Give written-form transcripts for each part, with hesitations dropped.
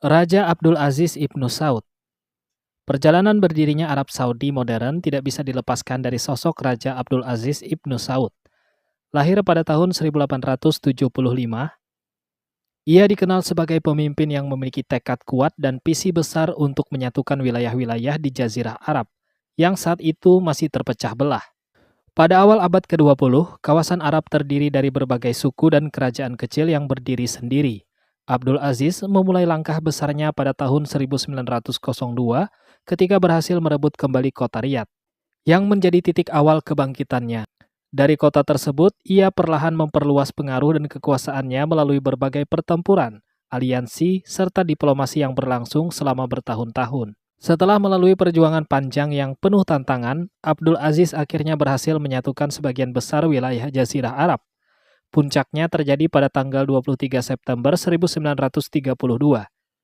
Raja Abdul Aziz Ibnu Saud. Perjalanan berdirinya Arab Saudi modern tidak bisa dilepaskan dari sosok Raja Abdul Aziz Ibnu Saud. Lahir pada tahun 1875, ia dikenal sebagai pemimpin yang memiliki tekad kuat dan visi besar untuk menyatukan wilayah-wilayah di Jazirah Arab, yang saat itu masih terpecah belah. Pada awal abad ke-20, kawasan Arab terdiri dari berbagai suku dan kerajaan kecil yang berdiri sendiri. Abdul Aziz memulai langkah besarnya pada tahun 1902 ketika berhasil merebut kembali kota Riyadh, yang menjadi titik awal kebangkitannya. Dari kota tersebut, ia perlahan memperluas pengaruh dan kekuasaannya melalui berbagai pertempuran, aliansi, serta diplomasi yang berlangsung selama bertahun-tahun. Setelah melalui perjuangan panjang yang penuh tantangan, Abdul Aziz akhirnya berhasil menyatukan sebagian besar wilayah Jazirah Arab. Puncaknya terjadi pada tanggal 23 September 1932,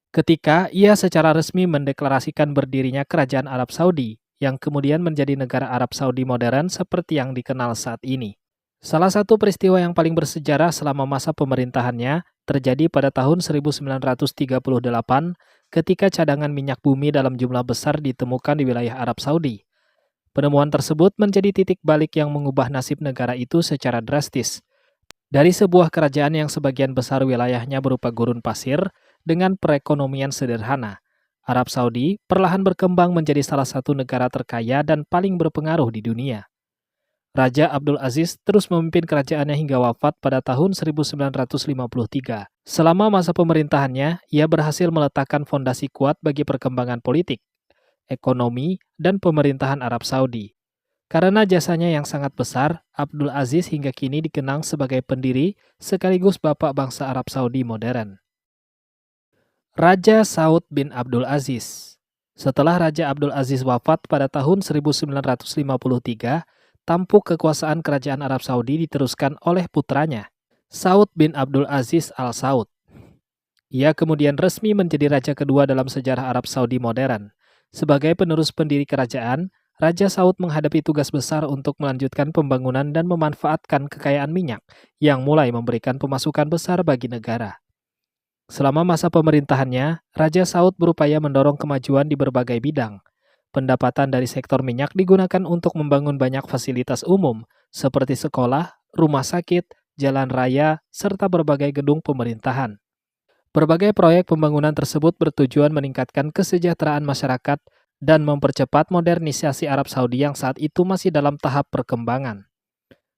ketika ia secara resmi mendeklarasikan berdirinya Kerajaan Arab Saudi, yang kemudian menjadi negara Arab Saudi modern seperti yang dikenal saat ini. Salah satu peristiwa yang paling bersejarah selama masa pemerintahannya terjadi pada tahun 1938 ketika cadangan minyak bumi dalam jumlah besar ditemukan di wilayah Arab Saudi. Penemuan tersebut menjadi titik balik yang mengubah nasib negara itu secara drastis. Dari sebuah kerajaan yang sebagian besar wilayahnya berupa gurun pasir dengan perekonomian sederhana, Arab Saudi perlahan berkembang menjadi salah satu negara terkaya dan paling berpengaruh di dunia. Raja Abdul Aziz terus memimpin kerajaannya hingga wafat pada tahun 1953. Selama masa pemerintahannya, ia berhasil meletakkan fondasi kuat bagi perkembangan politik, ekonomi, dan pemerintahan Arab Saudi. Karena jasanya yang sangat besar, Abdul Aziz hingga kini dikenang sebagai pendiri sekaligus bapak bangsa Arab Saudi modern. Raja Saud bin Abdul Aziz. Setelah Raja Abdul Aziz wafat pada tahun 1953, tampuk kekuasaan kerajaan Arab Saudi diteruskan oleh putranya, Saud bin Abdul Aziz Al Saud. Ia kemudian resmi menjadi raja kedua dalam sejarah Arab Saudi modern. Sebagai penerus pendiri kerajaan, Raja Saud menghadapi tugas besar untuk melanjutkan pembangunan dan memanfaatkan kekayaan minyak yang mulai memberikan pemasukan besar bagi negara. Selama masa pemerintahannya, Raja Saud berupaya mendorong kemajuan di berbagai bidang. Pendapatan dari sektor minyak digunakan untuk membangun banyak fasilitas umum, seperti sekolah, rumah sakit, jalan raya, serta berbagai gedung pemerintahan. Berbagai proyek pembangunan tersebut bertujuan meningkatkan kesejahteraan masyarakat dan mempercepat modernisasi Arab Saudi yang saat itu masih dalam tahap perkembangan.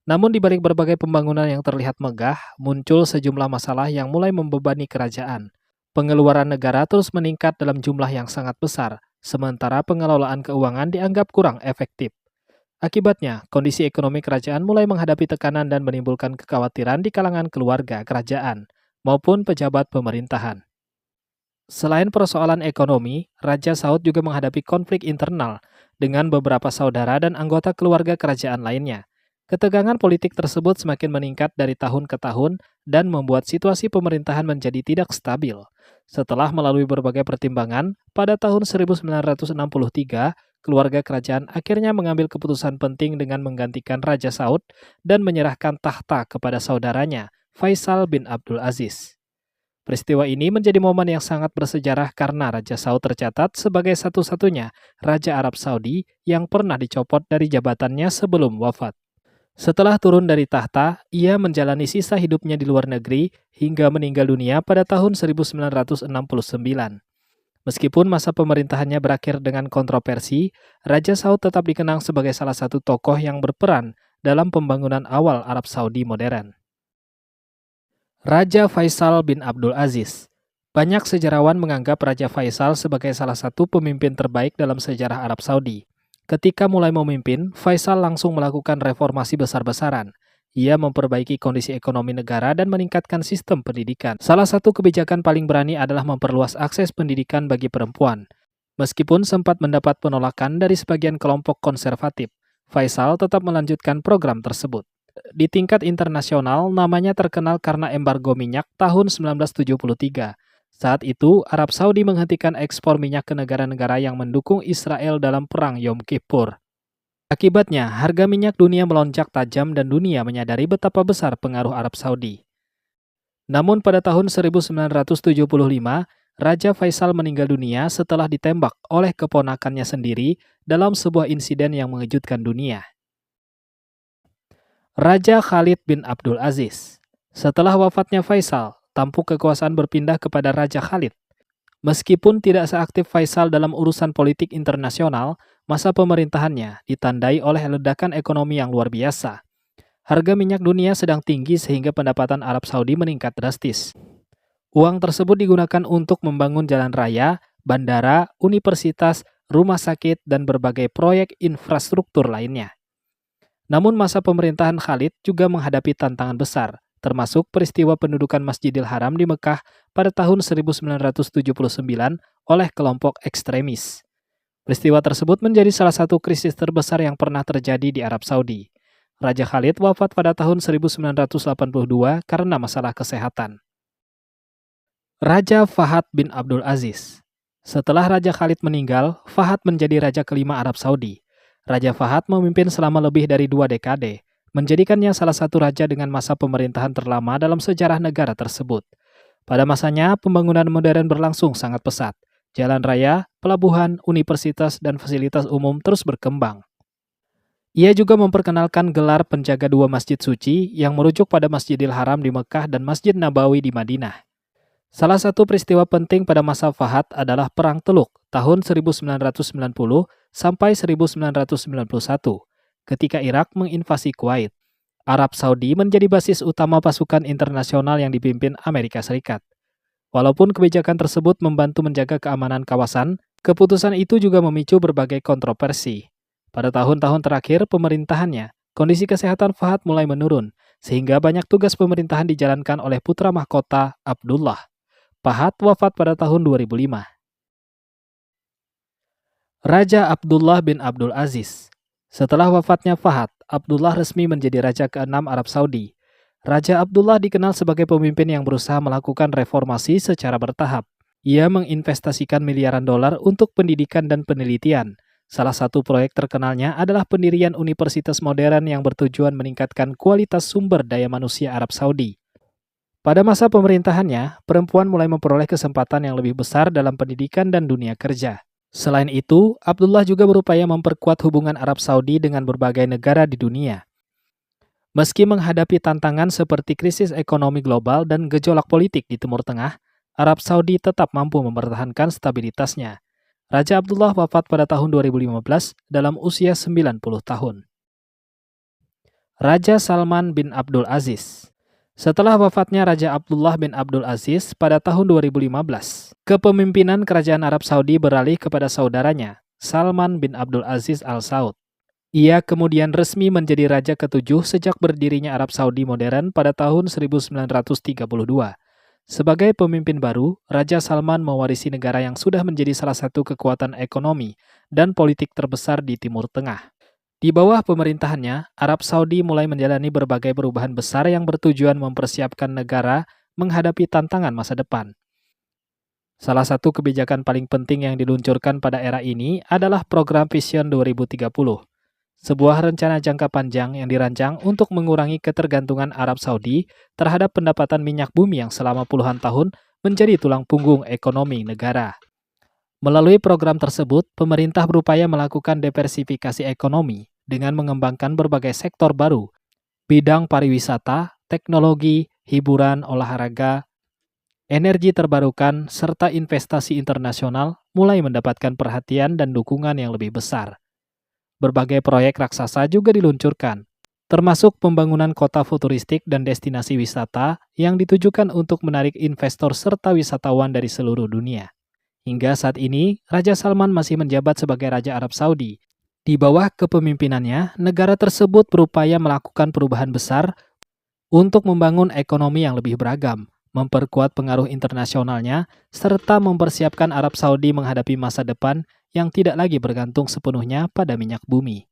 Namun di balik berbagai pembangunan yang terlihat megah, muncul sejumlah masalah yang mulai membebani kerajaan. Pengeluaran negara terus meningkat dalam jumlah yang sangat besar, sementara pengelolaan keuangan dianggap kurang efektif. Akibatnya, kondisi ekonomi kerajaan mulai menghadapi tekanan dan menimbulkan kekhawatiran di kalangan keluarga kerajaan maupun pejabat pemerintahan. Selain persoalan ekonomi, Raja Saud juga menghadapi konflik internal dengan beberapa saudara dan anggota keluarga kerajaan lainnya. Ketegangan politik tersebut semakin meningkat dari tahun ke tahun dan membuat situasi pemerintahan menjadi tidak stabil. Setelah melalui berbagai pertimbangan, pada tahun 1963, keluarga kerajaan akhirnya mengambil keputusan penting dengan menggantikan Raja Saud dan menyerahkan tahta kepada saudaranya, Faisal bin Abdul Aziz. Peristiwa ini menjadi momen yang sangat bersejarah karena Raja Saud tercatat sebagai satu-satunya Raja Arab Saudi yang pernah dicopot dari jabatannya sebelum wafat. Setelah turun dari tahta, ia menjalani sisa hidupnya di luar negeri hingga meninggal dunia pada tahun 1969. Meskipun masa pemerintahannya berakhir dengan kontroversi, Raja Saud tetap dikenang sebagai salah satu tokoh yang berperan dalam pembangunan awal Arab Saudi modern. Raja Faisal bin Abdul Aziz. Banyak sejarawan menganggap Raja Faisal sebagai salah satu pemimpin terbaik dalam sejarah Arab Saudi. Ketika mulai memimpin, Faisal langsung melakukan reformasi besar-besaran. Ia memperbaiki kondisi ekonomi negara dan meningkatkan sistem pendidikan. Salah satu kebijakan paling berani adalah memperluas akses pendidikan bagi perempuan. Meskipun sempat mendapat penolakan dari sebagian kelompok konservatif, Faisal tetap melanjutkan program tersebut. Di tingkat internasional, namanya terkenal karena embargo minyak tahun 1973. Saat itu, Arab Saudi menghentikan ekspor minyak ke negara-negara yang mendukung Israel dalam Perang Yom Kippur. Akibatnya, harga minyak dunia melonjak tajam dan dunia menyadari betapa besar pengaruh Arab Saudi. Namun pada tahun 1975, Raja Faisal meninggal dunia setelah ditembak oleh keponakannya sendiri dalam sebuah insiden yang mengejutkan dunia. Raja Khalid bin Abdul Aziz. Setelah wafatnya Faisal, tampuk kekuasaan berpindah kepada Raja Khalid. Meskipun tidak seaktif Faisal dalam urusan politik internasional, masa pemerintahannya ditandai oleh ledakan ekonomi yang luar biasa. Harga minyak dunia sedang tinggi sehingga pendapatan Arab Saudi meningkat drastis. Uang tersebut digunakan untuk membangun jalan raya, bandara, universitas, rumah sakit, dan berbagai proyek infrastruktur lainnya. Namun masa pemerintahan Khalid juga menghadapi tantangan besar, termasuk peristiwa pendudukan Masjidil Haram di Mekah pada tahun 1979 oleh kelompok ekstremis. Peristiwa tersebut menjadi salah satu krisis terbesar yang pernah terjadi di Arab Saudi. Raja Khalid wafat pada tahun 1982 karena masalah kesehatan. Raja Fahad bin Abdul Aziz. Setelah Raja Khalid meninggal, Fahad menjadi raja kelima Arab Saudi. Raja Fahad memimpin selama lebih dari 2 dekade, menjadikannya salah satu raja dengan masa pemerintahan terlama dalam sejarah negara tersebut. Pada masanya, pembangunan modern berlangsung sangat pesat. Jalan raya, pelabuhan, universitas, dan fasilitas umum terus berkembang. Ia juga memperkenalkan gelar penjaga 2 masjid suci yang merujuk pada Masjidil Haram di Mekah dan Masjid Nabawi di Madinah. Salah satu peristiwa penting pada masa Fahad adalah Perang Teluk tahun 1990 sampai 1991, ketika Irak menginvasi Kuwait. Arab Saudi menjadi basis utama pasukan internasional yang dipimpin Amerika Serikat. Walaupun kebijakan tersebut membantu menjaga keamanan kawasan, keputusan itu juga memicu berbagai kontroversi. Pada tahun-tahun terakhir pemerintahannya, kondisi kesehatan Fahad mulai menurun, sehingga banyak tugas pemerintahan dijalankan oleh putra mahkota Abdullah. Fahad wafat pada tahun 2005. Raja Abdullah bin Abdul Aziz. Setelah wafatnya Fahad, Abdullah resmi menjadi Raja ke-6 Arab Saudi. Raja Abdullah dikenal sebagai pemimpin yang berusaha melakukan reformasi secara bertahap. Ia menginvestasikan miliaran dolar untuk pendidikan dan penelitian. Salah satu proyek terkenalnya adalah pendirian universitas modern yang bertujuan meningkatkan kualitas sumber daya manusia Arab Saudi. Pada masa pemerintahannya, perempuan mulai memperoleh kesempatan yang lebih besar dalam pendidikan dan dunia kerja. Selain itu, Abdullah juga berupaya memperkuat hubungan Arab Saudi dengan berbagai negara di dunia. Meski menghadapi tantangan seperti krisis ekonomi global dan gejolak politik di Timur Tengah, Arab Saudi tetap mampu mempertahankan stabilitasnya. Raja Abdullah wafat pada tahun 2015 dalam usia 90 tahun. Raja Salman bin Abdul Aziz. Setelah wafatnya Raja Abdullah bin Abdul Aziz pada tahun 2015, kepemimpinan kerajaan Arab Saudi beralih kepada saudaranya, Salman bin Abdul Aziz Al Saud. Ia kemudian resmi menjadi raja ke-7 sejak berdirinya Arab Saudi modern pada tahun 1932. Sebagai pemimpin baru, Raja Salman mewarisi negara yang sudah menjadi salah satu kekuatan ekonomi dan politik terbesar di Timur Tengah. Di bawah pemerintahannya, Arab Saudi mulai menjalani berbagai perubahan besar yang bertujuan mempersiapkan negara menghadapi tantangan masa depan. Salah satu kebijakan paling penting yang diluncurkan pada era ini adalah program Vision 2030, sebuah rencana jangka panjang yang dirancang untuk mengurangi ketergantungan Arab Saudi terhadap pendapatan minyak bumi yang selama puluhan tahun menjadi tulang punggung ekonomi negara. Melalui program tersebut, pemerintah berupaya melakukan diversifikasi ekonomi dengan mengembangkan berbagai sektor baru, bidang pariwisata, teknologi, hiburan, olahraga, energi terbarukan, serta investasi internasional mulai mendapatkan perhatian dan dukungan yang lebih besar. Berbagai proyek raksasa juga diluncurkan, termasuk pembangunan kota futuristik dan destinasi wisata yang ditujukan untuk menarik investor serta wisatawan dari seluruh dunia. Hingga saat ini, Raja Salman masih menjabat sebagai Raja Arab Saudi. Di bawah kepemimpinannya, negara tersebut berupaya melakukan perubahan besar untuk membangun ekonomi yang lebih beragam, memperkuat pengaruh internasionalnya, serta mempersiapkan Arab Saudi menghadapi masa depan yang tidak lagi bergantung sepenuhnya pada minyak bumi.